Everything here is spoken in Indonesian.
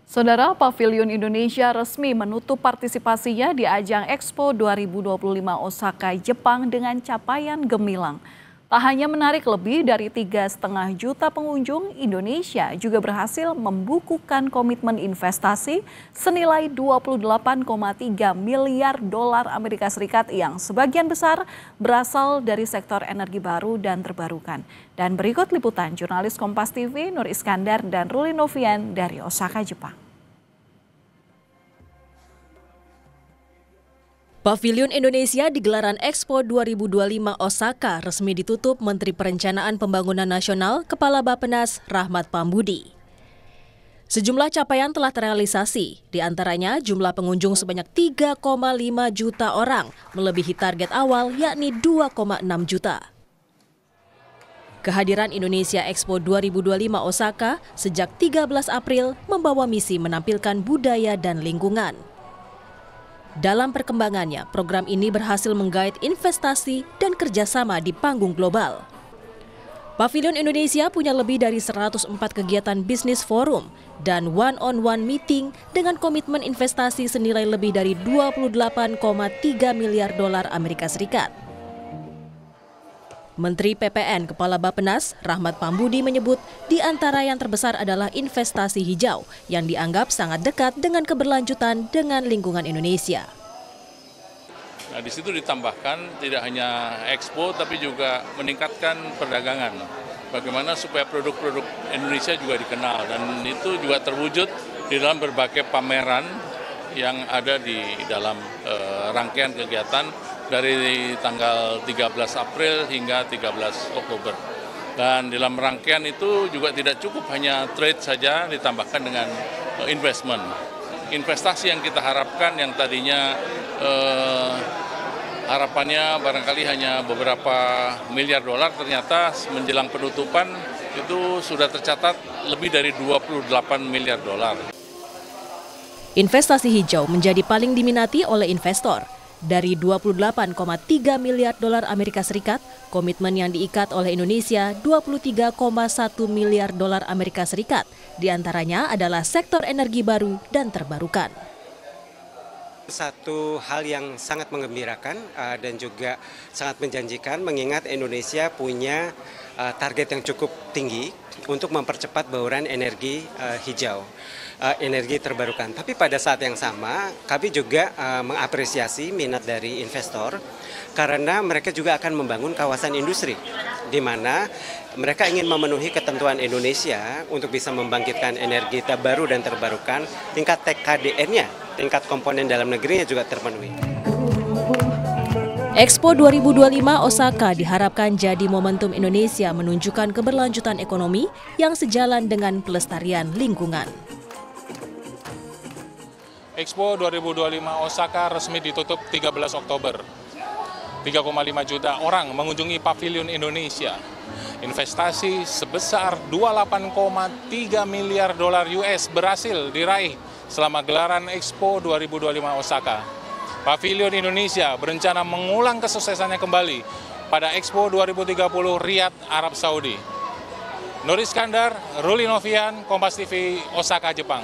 Saudara, Pavilion Indonesia resmi menutup partisipasinya di ajang Expo 2025 Osaka, Jepang dengan capaian gemilang. Tak hanya menarik lebih dari 3,5 juta pengunjung, Indonesia juga berhasil membukukan komitmen investasi senilai 28,3 miliar dolar Amerika Serikat yang sebagian besar berasal dari sektor energi baru dan terbarukan. Dan berikut liputan jurnalis Kompas TV Nur Iskandar dan Ruli Novian dari Osaka, Jepang. Pavilion Indonesia di gelaran Expo 2025 Osaka resmi ditutup Menteri Perencanaan Pembangunan Nasional Kepala Bappenas Rahmat Pambudi. Sejumlah capaian telah terrealisasi, di antaranya jumlah pengunjung sebanyak 3,5 juta orang, melebihi target awal yakni 2,6 juta. Kehadiran Indonesia Expo 2025 Osaka sejak 13 April membawa misi menampilkan budaya dan lingkungan. Dalam perkembangannya, program ini berhasil menggait investasi dan kerjasama di panggung global. Pavilion Indonesia punya lebih dari 104 kegiatan bisnis forum dan one-on-one meeting dengan komitmen investasi senilai lebih dari 28,3 miliar dolar Amerika Serikat. Menteri PPN Kepala Bappenas Rahmat Pambudi menyebut di antara yang terbesar adalah investasi hijau yang dianggap sangat dekat dengan keberlanjutan dengan lingkungan Indonesia. Nah, di situ ditambahkan tidak hanya Expo tapi juga meningkatkan perdagangan. Bagaimana supaya produk-produk Indonesia juga dikenal dan itu juga terwujud di dalam berbagai pameran yang ada di dalam rangkaian kegiatan dari tanggal 13 April hingga 13 Oktober. Dan dalam rangkaian itu juga tidak cukup hanya trade saja, ditambahkan dengan investment. Investasi yang kita harapkan yang tadinya harapannya barangkali hanya beberapa miliar dolar, ternyata menjelang penutupan itu sudah tercatat lebih dari 28 miliar dolar. Investasi hijau menjadi paling diminati oleh investor. Dari 28,3 miliar dolar Amerika Serikat, komitmen yang diikat oleh Indonesia 23,1 miliar dolar Amerika Serikat. Di antaranya adalah sektor energi baru dan terbarukan. Satu hal yang sangat menggembirakan dan juga sangat menjanjikan mengingat Indonesia punya target yang cukup tinggi untuk mempercepat bauran energi hijau, energi terbarukan. Tapi pada saat yang sama kami juga mengapresiasi minat dari investor karena mereka juga akan membangun kawasan industri di mana mereka ingin memenuhi ketentuan Indonesia untuk bisa membangkitkan energi baru dan terbarukan, tingkat TKDN-nya, tingkat komponen dalam negerinya juga terpenuhi. Expo 2025 Osaka diharapkan jadi momentum Indonesia menunjukkan keberlanjutan ekonomi yang sejalan dengan pelestarian lingkungan. Expo 2025 Osaka resmi ditutup 13 Oktober. 3,5 juta orang mengunjungi Pavilion Indonesia. Investasi sebesar 28,3 miliar dolar US berhasil diraih selama gelaran Expo 2025 Osaka. Pavilion Indonesia berencana mengulang kesuksesannya kembali pada Expo 2030 Riyadh, Arab Saudi. Nur Iskandar, Ruli Novian, Kompas TV, Osaka, Jepang.